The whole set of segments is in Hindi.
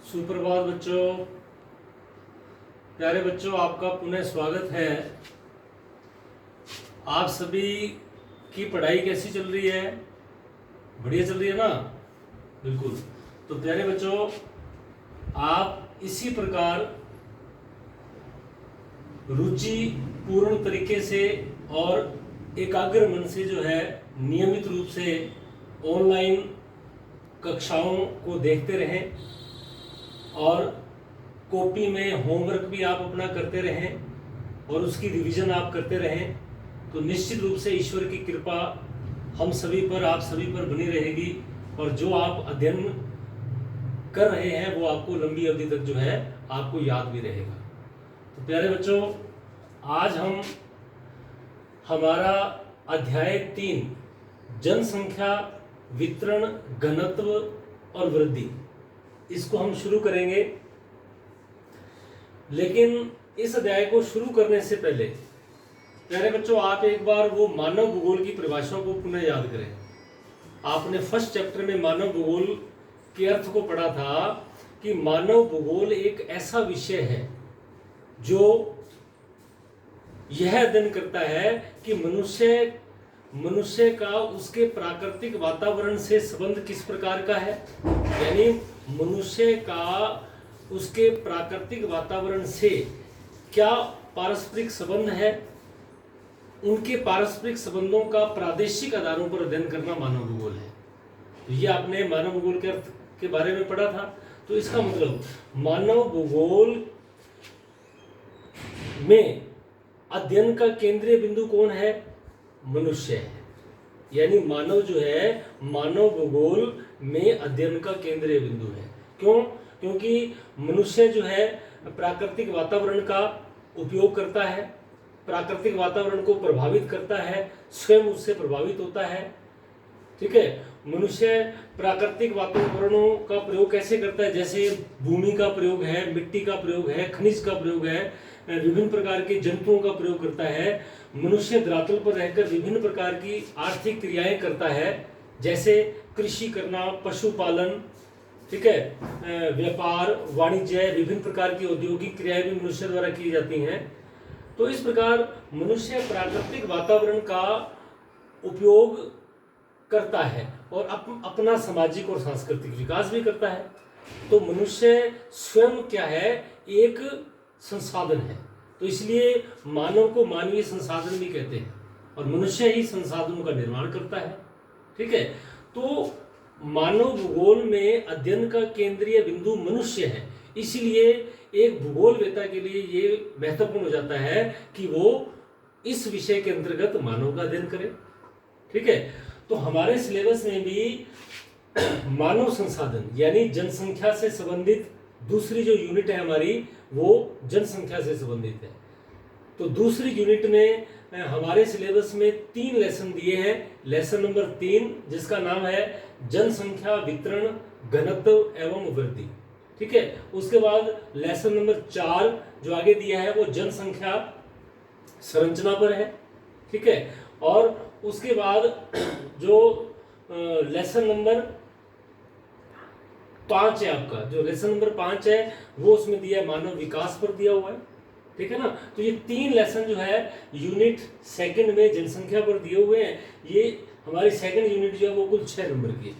सुप्रभात बच्चों, प्यारे बच्चों, आपका पुनः स्वागत है। आप सभी की पढ़ाई कैसी चल रही है? बढ़िया चल रही है ना? बिल्कुल। तो प्यारे बच्चों, आप इसी प्रकार रुचि पूर्ण तरीके से और एकाग्र मन से जो है नियमित रूप से ऑनलाइन कक्षाओं को देखते रहें और कॉपी में होमवर्क भी आप अपना करते रहें और उसकी रिवीजन आप करते रहें, तो निश्चित रूप से ईश्वर की कृपा हम सभी पर, आप सभी पर बनी रहेगी और जो आप अध्ययन कर रहे हैं वो आपको लंबी अवधि तक जो है आपको याद भी रहेगा। तो प्यारे बच्चों, आज हम हमारा अध्याय 3 जनसंख्या वितरण, घनत्व और वृद्धि, इसको हम शुरू करेंगे। लेकिन इस अध्याय को शुरू करने से पहले प्यारे बच्चों, आप एक बार वो मानव भूगोल की परिभाषाओं को पुनः याद करें। आपने फर्स्ट चैप्टर में मानव भूगोल के अर्थ को पढ़ा था कि मानव भूगोल एक ऐसा विषय है जो यह अध्ययन करता है कि मनुष्य का उसके प्राकृतिक वातावरण से संबंध किस प्रकार का है, यानी मनुष्य का उसके प्राकृतिक वातावरण से क्या पारस्परिक संबंध है, उनके पारस्परिक संबंधों का प्रादेशिक आधारों पर अध्ययन करना मानव भूगोल है। तो ये आपने मानव भूगोल के अर्थ के बारे में पढ़ा था। तो इसका मतलब मानव भूगोल में अध्ययन का केंद्रीय बिंदु कौन है? मनुष्य है। यानी मानव जो है मानव भूगोल में अध्ययन का केंद्रीय बिंदु है। क्यों? क्योंकि मनुष्य जो है प्राकृतिक वातावरण का उपयोग करता है, प्राकृतिक वातावरण को प्रभावित करता है, स्वयं उससे प्रभावित होता है। ठीक है, मनुष्य प्राकृतिक वातावरणों का प्रयोग कैसे करता है? जैसे भूमि का प्रयोग है, मिट्टी का प्रयोग है, खनिज का प्रयोग है, विभिन्न प्रकार के जंतुओं का प्रयोग करता है। मनुष्य धरातल पर रहकर विभिन्न प्रकार की आर्थिक क्रियाएं करता है, जैसे कृषि करना, पशुपालन, ठीक है, व्यापार, वाणिज्य, विभिन्न प्रकार की औद्योगिक क्रियाएं भी मनुष्य द्वारा की जाती हैं। तो इस प्रकार मनुष्य प्राकृतिक वातावरण का उपयोग करता है और अपना सामाजिक और सांस्कृतिक विकास भी करता है। तो मनुष्य स्वयं क्या है? एक संसाधन है। तो इसलिए मानव को मानवीय संसाधन भी कहते हैं और मनुष्य ही संसाधनों का निर्माण करता है। ठीक है, तो मानव भूगोल में अध्ययन का केंद्रीय बिंदु मनुष्य है। इसलिए एक भूगोलवेत्ता के लिए ये महत्वपूर्ण हो जाता है कि वो इस विषय के अंतर्गत मानव का अध्ययन करे। ठीक है, तो हमारे सिलेबस में भी मानव संसाधन यानी जनसंख्या से संबंधित दूसरी जो यूनिट है हमारी, वो जनसंख्या से संबंधित है। तो दूसरी यूनिट में हमारे सिलेबस में 3 लेसन दिए हैं। लेसन नंबर 3 जिसका नाम है जनसंख्या वितरण, घनत्व एवं वृद्धि। ठीक है, उसके बाद लेसन नंबर 4 जो आगे दिया है वो जनसंख्या संरचना पर है। ठीक है, और उसके बाद जो लेसन नंबर 5 है आपका, जो लेसन नंबर 5 है वो उसमें दिया है मानव विकास पर दिया हुआ है। ठीक है ना? तो ये 3 लेसन जो है यूनिट सेकंड में जनसंख्या पर दिए हुए हैं। ये हमारी सेकंड यूनिट जो है वो कुल 6 नंबर की है।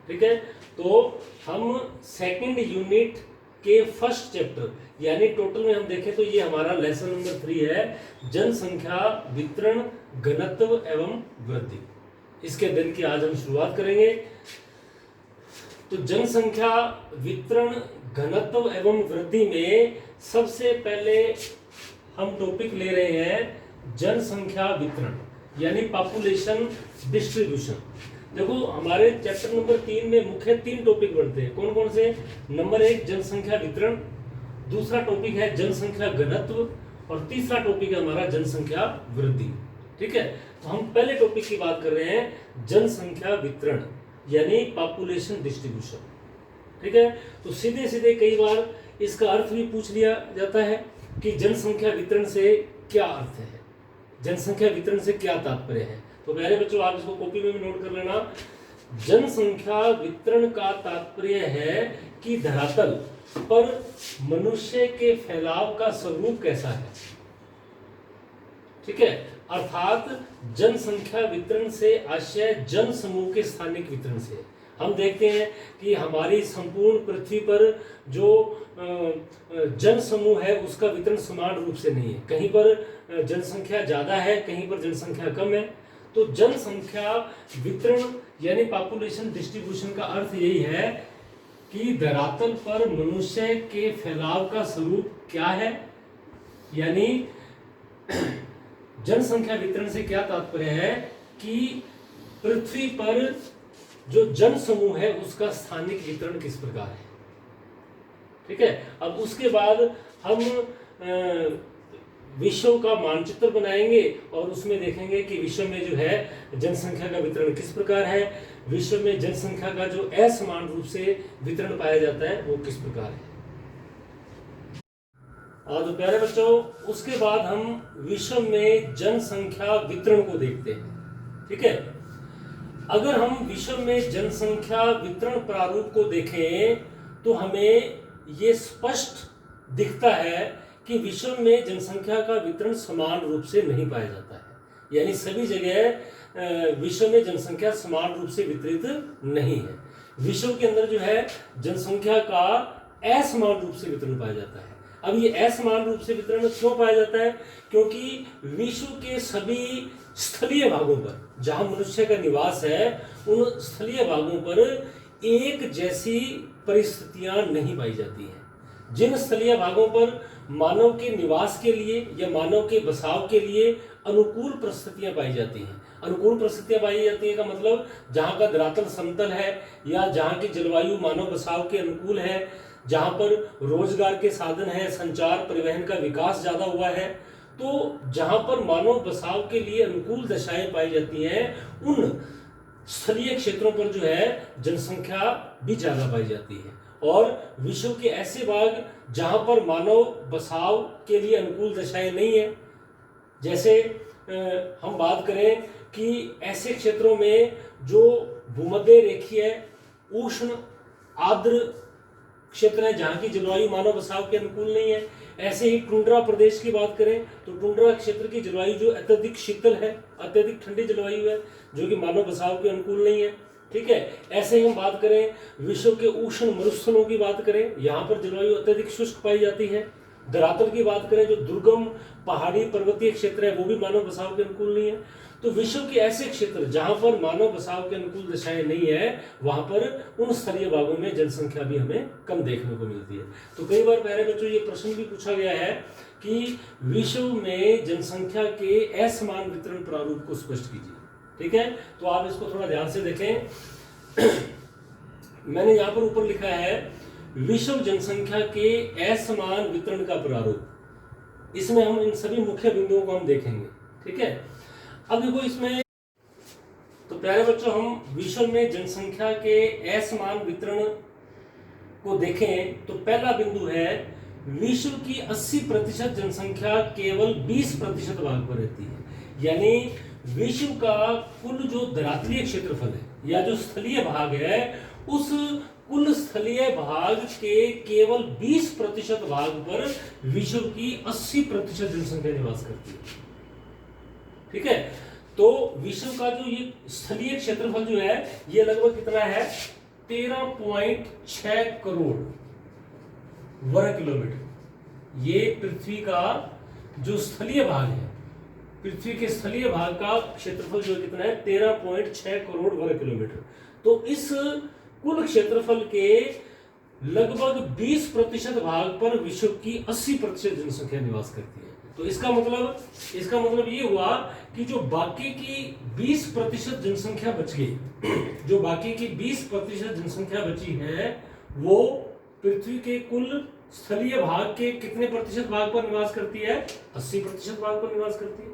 ठीक है, तो हम सेकंड यूनिट के फर्स्ट चैप्टर यानी टोटल में हम देखें तो ये हमारा लेसन नंबर 3 है, जनसंख्या वितरण, घनत्व एवं वृद्धि। इसके अध्ययन की आज हम शुरुआत करेंगे। तो जनसंख्या वितरण, घनत्व एवं वृद्धि में सबसे पहले हम टॉपिक ले रहे हैं जनसंख्या वितरण यानी पॉपुलेशन डिस्ट्रीब्यूशन। देखो, हमारे चैप्टर नंबर 3 में मुख्य 3 टॉपिक बनते हैं। कौन कौन से? नंबर 1 जनसंख्या वितरण, दूसरा टॉपिक है जनसंख्या घनत्व और तीसरा टॉपिक है हमारा जनसंख्या वृद्धि। ठीक है, तो हम पहले टॉपिक की बात कर रहे हैं जनसंख्या वितरण यानी पॉपुलेशन डिस्ट्रीब्यूशन। ठीक है, तो सीधे सीधे कई बार इसका अर्थ भी पूछ लिया जाता है कि जनसंख्या वितरण से क्या अर्थ है, जनसंख्या वितरण से क्या तात्पर्य है। तो प्यारे बच्चों, आप इसको कॉपी में भी नोट कर लेना। जनसंख्या वितरण का तात्पर्य है कि धरातल पर मनुष्य के फैलाव का स्वरूप कैसा है। ठीक है, अर्थात जनसंख्या वितरण से आशय जन समूह के स्थानिक वितरण से। हम देखते हैं कि हमारी संपूर्ण पृथ्वी पर जो जन समूह है उसका वितरण समान रूप से नहीं है। कहीं पर जनसंख्या ज्यादा है, कहीं पर जनसंख्या कम है। तो जनसंख्या वितरण यानी पॉपुलेशन डिस्ट्रीब्यूशन का अर्थ यही है कि धरातल पर मनुष्य के फैलाव का स्वरूप क्या है। यानी जनसंख्या वितरण से क्या तात्पर्य है कि पृथ्वी पर जो जन समूह है उसका स्थानिक वितरण किस प्रकार है। ठीक है, अब उसके बाद हम विश्व का मानचित्र बनाएंगे और उसमें देखेंगे कि विश्व में जो है जनसंख्या का वितरण किस प्रकार है, विश्व में जनसंख्या का जो असमान रूप से वितरण पाया जाता है वो किस प्रकार है। तो प्यारे बच्चों, उसके बाद हम विश्व में जनसंख्या वितरण को देखते हैं। ठीक है, अगर हम विश्व में जनसंख्या वितरण प्रारूप को देखें तो हमें ये स्पष्ट दिखता है कि विश्व में जनसंख्या का वितरण समान रूप से नहीं पाया जाता है। यानी सभी जगह विश्व में जनसंख्या समान रूप से वितरित नहीं है। विश्व के अंदर जो है जनसंख्या का असमान रूप से वितरण पाया जाता है। अब ये असमान रूप से वितरण क्यों पाया जाता है? क्योंकि विश्व के सभी स्थलीय भागों पर जहां मनुष्य का निवास है उन स्थलीय भागों पर एक जैसी परिस्थितियां नहीं पाई जाती हैं। जिन स्थलीय भागों पर मानव के निवास के लिए या मानव के बसाव के लिए अनुकूल परिस्थितियां पाई जाती हैं, अनुकूल परिस्थितियां पाई जाती है का मतलब जहां का धरातल समतल है या जहां की जलवायु मानव बसाव के अनुकूल है, जहां पर रोजगार के साधन है, संचार परिवहन का विकास ज्यादा हुआ है, तो जहां पर मानव बसाव के लिए अनुकूल दशाएं पाई जाती हैं उन स्थलीय क्षेत्रों पर जो है जनसंख्या भी ज्यादा पाई जाती है। और विश्व के ऐसे भाग जहां पर मानव बसाव के लिए अनुकूल दशाएं नहीं है, जैसे हम बात करें कि ऐसे क्षेत्रों में जो भूमध्य रेखीय उष्ण आर्द्र क्षेत्र है जहां की जलवायु मानव बसाव के अनुकूल नहीं है। ऐसे ही टुंड्रा प्रदेश की बात करें तो टुंड्रा क्षेत्र की जलवायु जो अत्यधिक शीतल है, अत्यधिक ठंडी जलवायु है जो कि मानव बसाव के अनुकूल नहीं है। ठीक है, ऐसे ही हम बात करें विश्व के उष्ण मरुस्थलों की बात करें, यहाँ पर जलवायु अत्यधिक शुष्क पाई जाती है। धरातल की बात करें जो दुर्गम पहाड़ी पर्वतीय क्षेत्र है वो भी मानव बसाव के अनुकूल नहीं है। तो विश्व के ऐसे क्षेत्र जहां पर मानव बसाव के अनुकूल दशाएं नहीं है वहां पर उन स्थलीय भागों में जनसंख्या भी हमें कम देखने को मिलती है। तो कई बार प्यारे बच्चों ये प्रश्न भी पूछा गया है कि विश्व में जनसंख्या के असमान वितरण प्रारूप को स्पष्ट कीजिए। ठीक है, तो आप इसको थोड़ा ध्यान से देखें। मैंने यहाँ पर ऊपर लिखा है विश्व जनसंख्या के असमान वितरण का प्रारूप। इसमें हम इन सभी मुख्य बिंदुओं को हम देखेंगे। ठीक है, अब देखो इसमें तो प्यारे बच्चों हम विश्व में जनसंख्या के असमान वितरण को देखें तो पहला बिंदु है विश्व की 80% जनसंख्या केवल 20% भाग पर रहती है। यानी विश्व का कुल जो धरातलीय क्षेत्रफल है या जो स्थलीय भाग है उस कुल स्थलीय भाग के केवल 20% भाग पर विश्व की 80% जनसंख्या निवास करती है। ठीक है, तो विश्व का जो ये स्थलीय क्षेत्रफल जो है ये लगभग कितना है 13.6 करोड़ वर्ग किलोमीटर। ये पृथ्वी का जो स्थलीय भाग है, पृथ्वी के स्थलीय भाग का क्षेत्रफल जो कितना है 13.6 करोड़ वर्ग किलोमीटर। तो इस कुल क्षेत्रफल के लगभग 20% भाग पर विश्व की 80% जनसंख्या निवास करती है। तो इसका मतलब ये हुआ कि जो बाकी की 20% जनसंख्या बच गई, जो बाकी की 20% जनसंख्या बची है वो पृथ्वी के कुल स्थलीय भाग के कितने प्रतिशत भाग पर निवास करती है 80% भाग पर निवास करती है।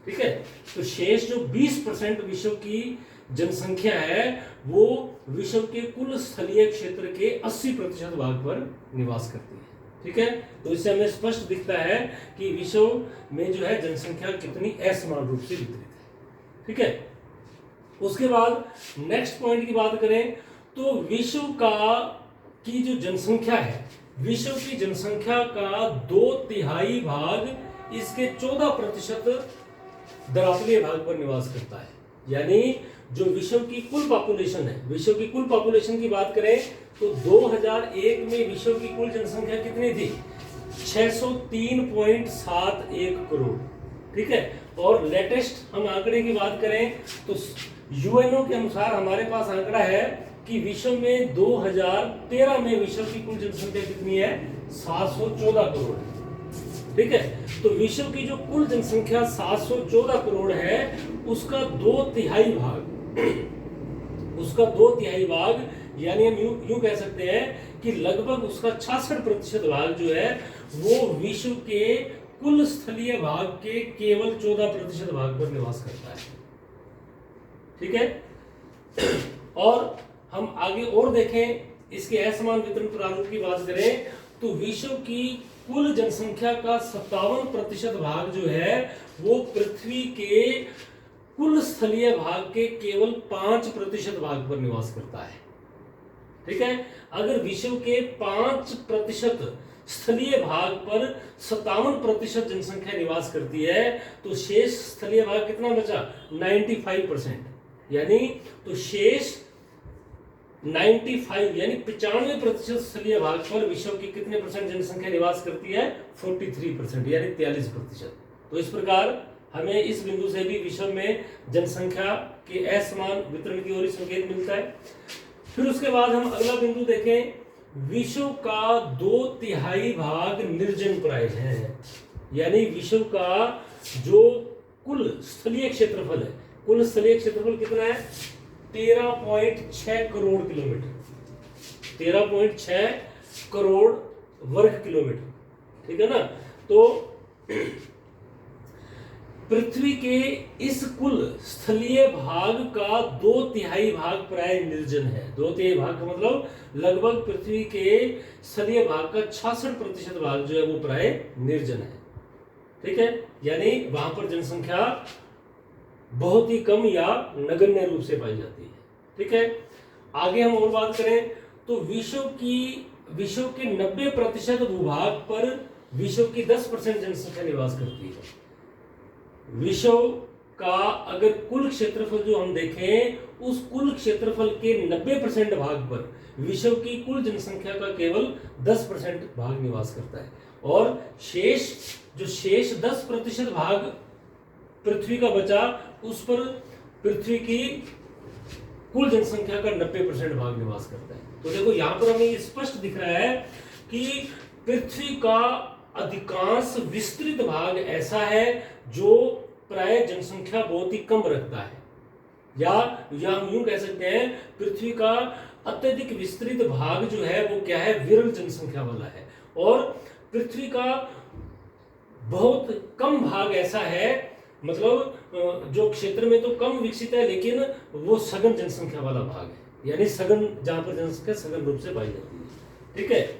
ठीक है, तो शेष जो 20% विश्व की जनसंख्या है वो विश्व के कुल स्थलीय क्षेत्र के 80% भाग पर निवास करती है। ठीक है, तो इससे हमें स्पष्ट दिखता है कि विश्व में जो है जनसंख्या कितनी असमान रूप से वितरित है। ठीक है, उसके बाद नेक्स्ट पॉइंट की बात करें तो विश्व का की जो जनसंख्या है, विश्व की जनसंख्या का 2/3 भाग इसके 14% दरातलीय भाग पर निवास करता है। यानी जो विश्व की कुल पॉपुलेशन है, विश्व की कुल पॉपुलेशन की बात करें तो 2001 में विश्व की कुल जनसंख्या कितनी थी? 603.71 करोड़। ठीक है। और लेटेस्ट हम आंकड़े की बात करें तो यूएनओ के अनुसार हमारे पास आंकड़ा है कि विश्व में 2013 में विश्व की कुल जनसंख्या कितनी है? 714 करोड़ है। ठीक है। तो विश्व की जो कुल जनसंख्या 714 करोड़ है उसका 2/3 भाग यानी हम यूं कह सकते हैं कि लगभग उसका 66% भाग जो है वो विश्व के कुल स्थलीय भाग के केवल 14% भाग पर निवास करता है। ठीक है। और हम आगे और देखें, इसके असमान वितरण प्रारूप की बात करें तो विश्व की कुल जनसंख्या का 57% भाग जो है वो पृथ्वी के कुल स्थलीय भाग के केवल 5% भाग पर निवास करता है। ठीक है। अगर विश्व के 5% स्थलीय भाग पर 57% जनसंख्या निवास करती है तो शेष स्थलीय भाग कितना बचा? 95%। यानी तो शेष 95 यानी 95% स्थलीय भाग पर विश्व की कितने परसेंट जनसंख्या निवास करती है? 43% यानी 43%। तो इस प्रकार हमें इस बिंदु से भी विश्व में जनसंख्या के असमान वितरण की ओर संकेत मिलता है। फिर उसके बाद हम अगला बिंदु देखें, विश्व का 2/3 भाग निर्जन प्राय है। यानी विश्व का जो कुल स्थलीय क्षेत्रफल है, कुल स्थलीय क्षेत्रफल कितना है? 13.6 करोड़ किलोमीटर, 13.6 करोड़ वर्ग किलोमीटर। ठीक है ना। तो पृथ्वी के इस कुल स्थलीय भाग का 2/3 भाग प्राय निर्जन है। 2/3 भाग का मतलब लगभग पृथ्वी के स्थलीय भाग का 66% भाग जो है वो प्राय निर्जन है। ठीक है। यानी वहां पर जनसंख्या बहुत ही कम या नगण्य रूप से पाई जाती है। ठीक है। आगे हम और बात करें तो विश्व के 90% भूभाग पर विश्व की 10% जनसंख्या निवास करती है। विश्व का अगर कुल क्षेत्रफल जो हम देखें उस कुल क्षेत्रफल के 90% भाग पर विश्व की कुल जनसंख्या का केवल 10% भाग निवास करता है। और शेष 10% भाग पृथ्वी का बचा, उस पर पृथ्वी की कुल जनसंख्या का 90% भाग निवास करता है। तो देखो यहां पर हमें स्पष्ट दिख रहा है कि पृथ्वी का अधिकांश विस्तृत भाग ऐसा है जो प्राय जनसंख्या बहुत ही कम रखता है, या हम यूं कह सकते हैं पृथ्वी का अत्यधिक विस्तृत भाग जो है वो क्या है? विरल जनसंख्या वाला है। और पृथ्वी का बहुत कम भाग ऐसा है, मतलब जो क्षेत्र में तो कम विकसित है लेकिन वो सघन जनसंख्या वाला भाग है। यानी सघन, जहां पर जनसंख्या सघन रूप से पाई जाती है। ठीक है।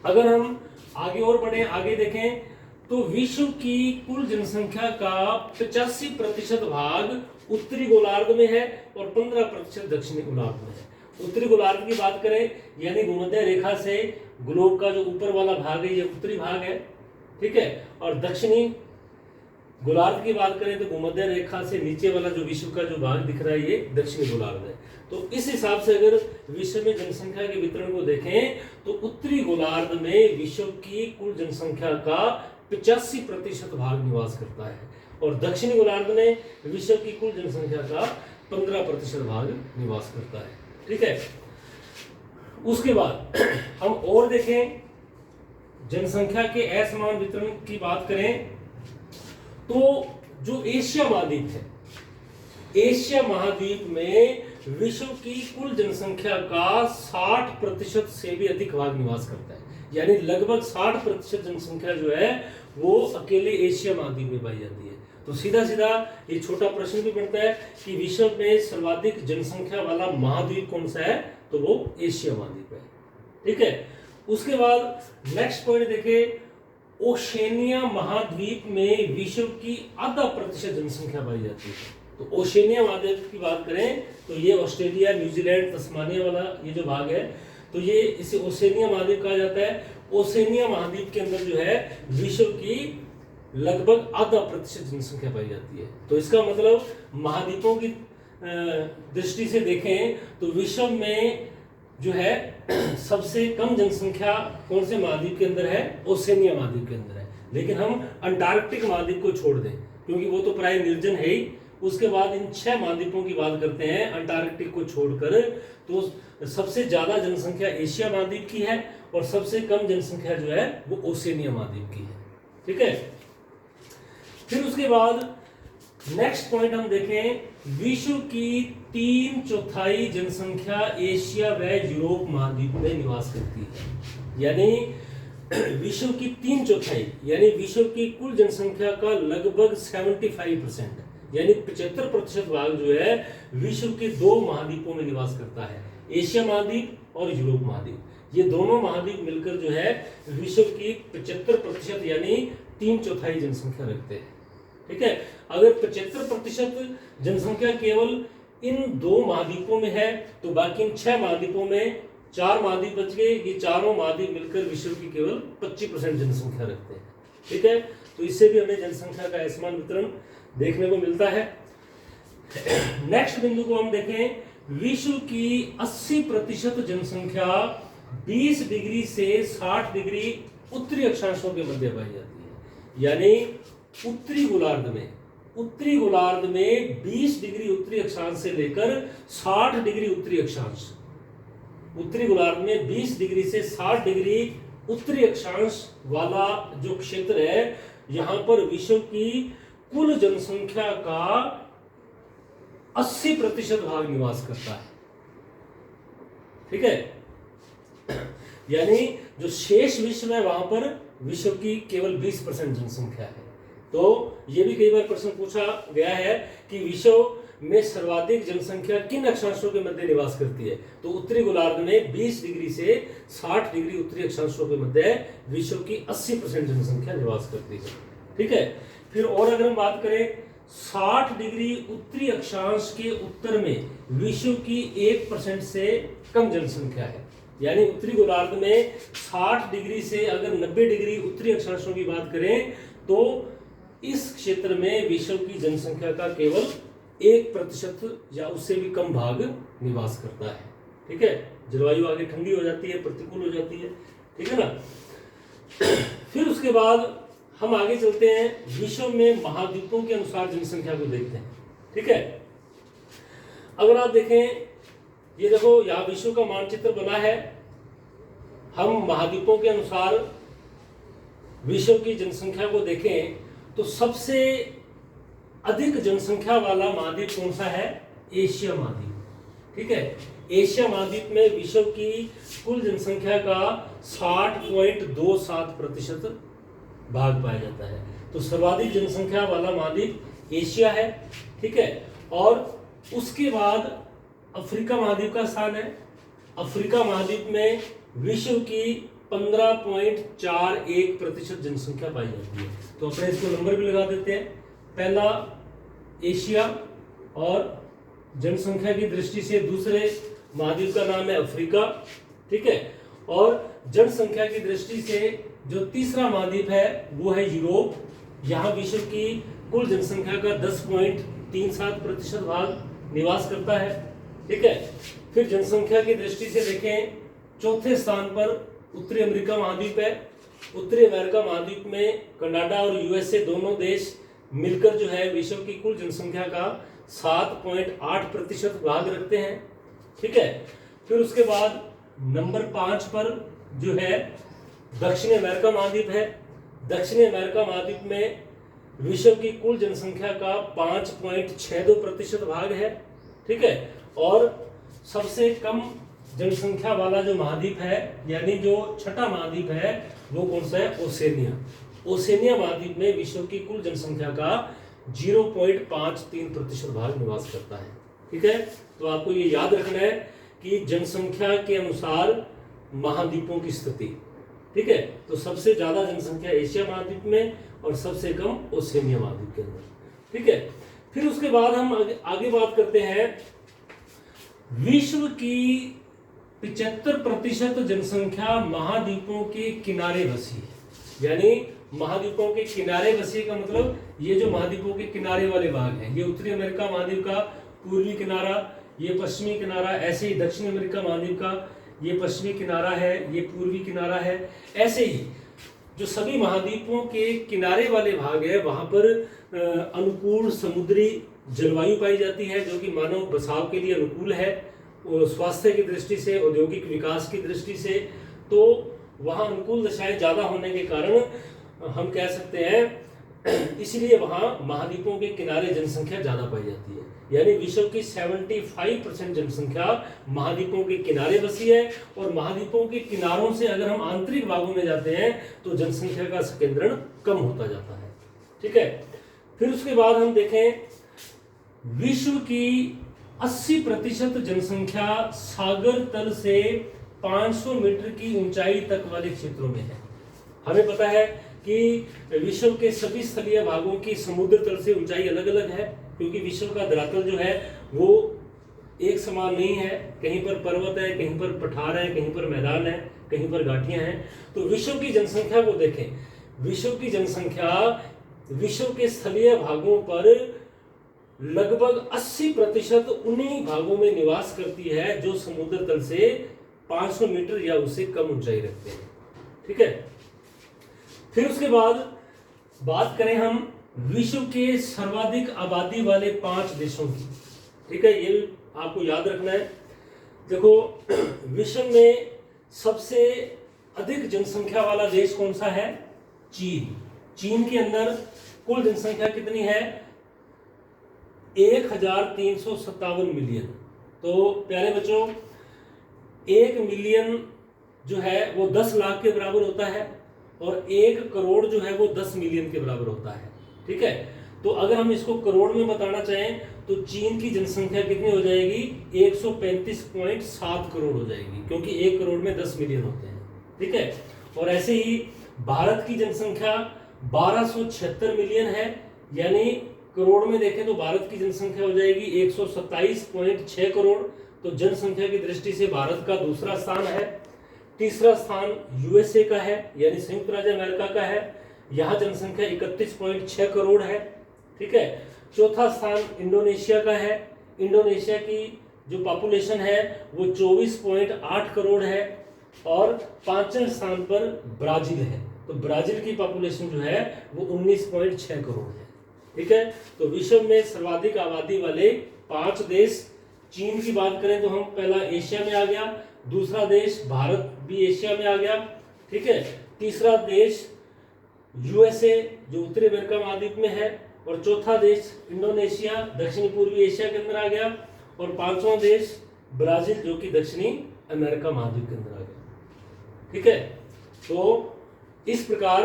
अगर हम आगे और बढ़े, आगे देखें तो विश्व की कुल जनसंख्या का 85% भाग उत्तरी गोलार्ध में है और 15% दक्षिणी गोलार्ध में है। उत्तरी गोलार्ध की बात करें यानी भूमध्य रेखा से ग्लोब का जो ऊपर वाला भाग है ये उत्तरी भाग है। ठीक है। और दक्षिणी गोलार्ध की बात करें तो भूमध्य रेखा से नीचे वाला जो विश्व का जो भाग दिख रहा है ये दक्षिणी गोलार्ध है। तो इस हिसाब से अगर विश्व में जनसंख्या के वितरण को देखें तो उत्तरी गोलार्ध में विश्व की कुल जनसंख्या का 85% भाग निवास करता है और दक्षिणी गोलार्ध में विश्व की कुल जनसंख्या का 15% भाग निवास करता है। ठीक है। उसके बाद हम और देखें, जनसंख्या के असमान वितरण की बात करें तो जो एशिया महाद्वीप है, एशिया महाद्वीप में विश्व की कुल जनसंख्या का 60% से भी अधिक भाग निवास करता है। यानी लगभग 60% जनसंख्या जो है वो अकेले एशिया महाद्वीप में पाई जाती है। तो सीधा सीधा ये छोटा प्रश्न भी बनता है कि विश्व में सर्वाधिक जनसंख्या वाला महाद्वीप कौन सा है? तो वो एशिया महाद्वीप है। ठीक है। उसके बाद नेक्स्ट पॉइंट देखें, ओशेनिया महाद्वीप में विश्व की 0.5% जनसंख्या पाई जाती है। तो ओशेनिया महाद्वीप की बात करें तो ये ऑस्ट्रेलिया, न्यूजीलैंड, तस्मानिया वाला ये जो भाग है, तो ये इसे ओशेनिया महाद्वीप कहा जाता है। ओशेनिया महाद्वीप के अंदर जो है विश्व की लगभग आधा प्रतिशत जनसंख्या पाई जाती है। तो इसका मतलब महाद्वीपों की दृष्टि से देखें तो विश्व में जो है सबसे कम जनसंख्या कौन से महाद्वीप के अंदर है? ओशेनिया महाद्वीप के अंदर है। लेकिन हम अंटार्कटिक महाद्वीप को छोड़ दें क्योंकि वो तो प्राय निर्जन है ही। उसके बाद इन 6 महाद्वीपों की बात करते हैं अंटार्कटिक को छोड़कर, तो सबसे ज्यादा जनसंख्या एशिया महाद्वीप की है और सबसे कम जनसंख्या जो है वो ओशेनिया महाद्वीप की है। ठीक है, फिर उसके बाद नेक्स्ट पॉइंट हम देखें, विश्व की 3/4 जनसंख्या एशिया व यूरोप महाद्वीप में निवास करती है। यानी विश्व की 3/4 यानी विश्व की कुल जनसंख्या का लगभग 75% यानी 75% भाग जो है विश्व के 2 महाद्वीपों में निवास करता है, एशिया महाद्वीप और यूरोप महाद्वीप। ये दोनों महाद्वीप मिलकर जो है विश्व की 75% यानी 3/4 जनसंख्या रखते हैं। ठीक है, अगर 75% जनसंख्या केवल इन 2 महाद्वीपों में है तो बाकी इन 6 महाद्वीपों में 4 महाद्वीप बच गए। ये चारों महाद्वीप मिलकर विश्व की केवल 25% जनसंख्या रखते हैं। ठीक है, तो इससे भी हमें जनसंख्या का असमान वितरण देखने को मिलता है। नेक्स्ट बिंदु को हम देखें, विश्व की 80% जनसंख्या 20 डिग्री से 60 डिग्री उत्तरी अक्षांशों के मध्य पाई जाती है। यानी उत्तरी गोलार्ध में 20 डिग्री उत्तरी अक्षांश से लेकर 60 डिग्री उत्तरी अक्षांश, उत्तरी गोलार्ध में 20 डिग्री से 60 डिग्री उत्तरी अक्षांश वाला जो क्षेत्र है, यहां पर विश्व की कुल जनसंख्या का 80% भाग निवास करता है। ठीक है, यानी जो शेष विश्व है वहां पर विश्व की केवल 20% जनसंख्या है। तो ये भी कई बार प्रश्न पूछा गया है कि विश्व में सर्वाधिक जनसंख्या किन अक्षांशों के मध्य निवास करती है? तो उत्तरी गोलार्ध में 20 डिग्री से 60 डिग्री उत्तरी अक्षांशों के मध्य विश्व की 80% जनसंख्या निवास करती है। ठीक है, फिर और अगर हम बात करें 60 डिग्री उत्तरी अक्षांश के उत्तर में विश्व की 1% से कम जनसंख्या है। यानी उत्तरी गोलार्ध में 60 डिग्री से अगर 90 डिग्री उत्तरी अक्षांशों की बात करें तो इस क्षेत्र में विश्व की जनसंख्या का केवल 1% या उससे भी कम भाग निवास करता है। ठीक है, जलवायु आगे ठंडी हो जाती है, प्रतिकूल हो जाती है। ठीक है ना। फिर उसके बाद हम आगे चलते हैं, विश्व में महाद्वीपों के अनुसार जनसंख्या को देखते हैं। ठीक है, अगर आप देखें, ये देखो यहाँ विश्व का मानचित्र बना है। हम महाद्वीपों के अनुसार विश्व की जनसंख्या को देखें तो सबसे अधिक जनसंख्या वाला महाद्वीप कौन सा है? एशिया महाद्वीप। ठीक है, एशिया महाद्वीप में विश्व की कुल जनसंख्या का 60.27% भाग पाया जाता है। तो सर्वाधिक जनसंख्या वाला महाद्वीप एशिया है। ठीक है, और उसके बाद अफ्रीका महाद्वीप का स्थान है। अफ्रीका महाद्वीप में विश्व की 15.41% जनसंख्या पाई जाती है। तो अपने इसको नंबर भी लगा देते हैं। पहला एशिया और जनसंख्या की दृष्टि से दूसरे महाद्वीप का नाम है अफ्रीका। ठीक है, और जनसंख्या की दृष्टि से जो तीसरा महाद्वीप है वो है यूरोप। यहाँ विश्व की कुल जनसंख्या का 10.37% भाग निवास करता है। ठीक है, फिर जनसंख्या की दृष्टि से देखें, चौथे स्थान पर उत्तरी अमेरिका महाद्वीप है। उत्तरी अमेरिका महाद्वीप में कनाडा और यूएसए दोनों देश मिलकर जो है विश्व की कुल जनसंख्या का 7.8% भाग रखते हैं। ठीक है, फिर उसके बाद नंबर 5 पर जो है दक्षिणी अमेरिका महाद्वीप है। दक्षिणी अमेरिका महाद्वीप में विश्व की कुल जनसंख्या का 5.62% भाग है। ठीक है, और सबसे कम जनसंख्या वाला जो महाद्वीप है यानी जो छठा महाद्वीप है वो कौन सा है? ओशेनिया। ओशेनिया महाद्वीप में विश्व की कुल जनसंख्या का 0.53% भाग निवास करता है। ठीक है, तो आपको ये याद रखना है कि जनसंख्या के अनुसार महाद्वीपों की स्थिति। ठीक है, तो सबसे ज्यादा जनसंख्या एशिया महाद्वीप में और सबसे कम ओशेनिया महाद्वीप के अंदर। ठीक है, फिर उसके बाद हम आगे बात करते हैं, विश्व की 75% जनसंख्या महाद्वीपों के किनारे बसी है। यानी महाद्वीपों के किनारे बसी का मतलब ये जो महाद्वीपों के किनारे वाले भाग हैं, ये उत्तरी अमेरिका महाद्वीप का पूर्वी किनारा, ये पश्चिमी किनारा, ऐसे ही दक्षिण अमेरिका महाद्वीप का ये पश्चिमी किनारा है, ये पूर्वी किनारा है। ऐसे ही जो सभी महाद्वीपों के किनारे वाले भाग है वहां पर अनुकूल समुद्री जलवायु पाई जाती है, जो कि मानव बसाव के लिए अनुकूल है, स्वास्थ्य की दृष्टि से, औद्योगिक विकास की दृष्टि से। तो वहाँ अनुकूल दशाएं ज़्यादा होने के कारण हम कह सकते हैं, इसलिए वहाँ महाद्वीपों के किनारे जनसंख्या ज़्यादा पाई जाती है। यानी विश्व की 75% जनसंख्या महाद्वीपों के किनारे बसी है, और महाद्वीपों के किनारों से अगर हम आंतरिक भागों में जाते हैं तो जनसंख्या का संकेंद्रण कम होता जाता है। ठीक है। फिर उसके बाद हम देखें, विश्व की 80% जनसंख्या सागर तल से 500 मीटर की ऊंचाई तक वाले क्षेत्रों में है। हमें पता है कि विश्व के सभी स्थलीय भागों की समुद्र तल से ऊंचाई अलग अलग है, क्योंकि विश्व का धरातल जो है वो एक समान नहीं है। कहीं पर पर्वत है, कहीं पर पठार है, कहीं पर मैदान है, कहीं पर घाटियां हैं। तो विश्व की जनसंख्या को देखें, विश्व की जनसंख्या विश्व के स्थलीय भागों पर लगभग 80% उन्हीं भागों में निवास करती है जो समुद्र तल से 500 मीटर या उससे कम ऊंचाई रखते हैं। ठीक है। फिर उसके बाद बात करें हम विश्व के सर्वाधिक आबादी वाले 5 देशों की। ठीक है, ये आपको याद रखना है। देखो, विश्व में सबसे अधिक जनसंख्या वाला देश कौन सा है? चीन। चीन के अंदर कुल जनसंख्या कितनी है? 1357 मिलियन। तो प्यारे बच्चों, 1 मिलियन जो है वो 10 लाख के बराबर होता है, और 1 करोड़ जो है वो 10 मिलियन के बराबर होता है। ठीक है। तो अगर हम इसको करोड़ में बताना चाहें तो चीन की जनसंख्या कितनी हो जाएगी? 135.7 करोड़ हो जाएगी, क्योंकि 1 करोड़ में 10 मिलियन होते हैं। ठीक है। और ऐसे ही भारत की जनसंख्या 1276 मिलियन है, यानी करोड़ में देखें तो भारत की जनसंख्या हो जाएगी 127.6 करोड़। तो जनसंख्या की दृष्टि से भारत का दूसरा स्थान है। तीसरा स्थान यूएसए का है, यानी संयुक्त राज्य अमेरिका का है। यहाँ जनसंख्या 31.6 करोड़ है। ठीक है। चौथा स्थान इंडोनेशिया का है। इंडोनेशिया की जो पॉपुलेशन है वो 24.8 करोड़ है। और 5वें स्थान पर ब्राजील है। तो ब्राजील की पॉपुलेशन जो है वो 19.6 करोड़ है। ठीक है। तो विश्व में सर्वाधिक आबादी वाले 5 देश, चीन की बात करें तो हम पहला एशिया में आ गया, दूसरा देश भारत भी एशिया में आ गया। ठीक है। तीसरा देश यूएसए जो उत्तरी अमेरिका महाद्वीप में है, और चौथा देश इंडोनेशिया दक्षिणी पूर्वी एशिया के अंदर आ गया, और 5वां देश ब्राजील जो कि दक्षिणी अमेरिका महाद्वीप के अंदर आ गया। ठीक है। तो इस प्रकार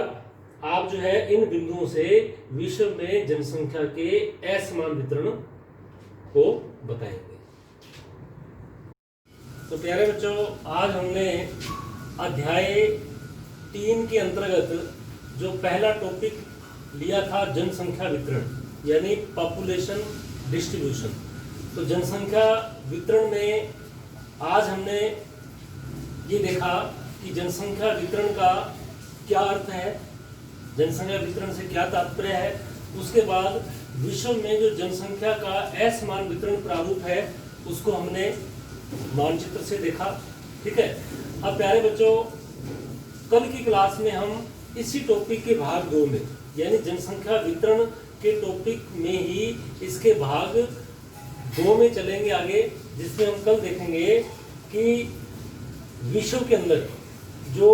आप जो है इन बिंदुओं से विश्व में जनसंख्या के असमान वितरण को बताएंगे। तो प्यारे बच्चों, आज हमने अध्याय 3 के अंतर्गत जो पहला टॉपिक लिया था जनसंख्या वितरण, यानी पॉपुलेशन डिस्ट्रीब्यूशन। तो जनसंख्या वितरण में आज हमने ये देखा कि जनसंख्या वितरण का क्या अर्थ है, जनसंख्या वितरण से क्या तात्पर्य है। उसके बाद विश्व में जो जनसंख्या का असमान वितरण प्रारूप है उसको हमने मानचित्र से देखा। ठीक है। अब प्यारे बच्चों, कल की क्लास में हम इसी टॉपिक के भाग 2 में, यानी जनसंख्या वितरण के टॉपिक में ही इसके भाग 2 में चलेंगे आगे, जिसमें हम कल देखेंगे कि विश्व के अंदर जो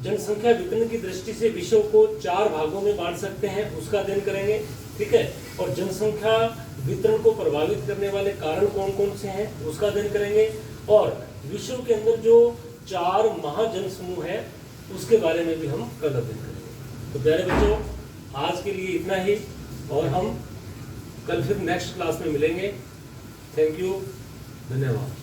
जनसंख्या वितरण की दृष्टि से विश्व को 4 भागों में बांट सकते हैं, उसका अध्ययन करेंगे। ठीक है। और जनसंख्या वितरण को प्रभावित करने वाले कारण कौन कौन से हैं उसका अध्ययन करेंगे, और विश्व के अंदर जो 4 महाजन समूह है उसके बारे में भी हम कल अध्ययन करेंगे। तो प्यारे बच्चों, आज के लिए इतना ही, और हम कल फिर नेक्स्ट क्लास में मिलेंगे। थैंक यू, धन्यवाद।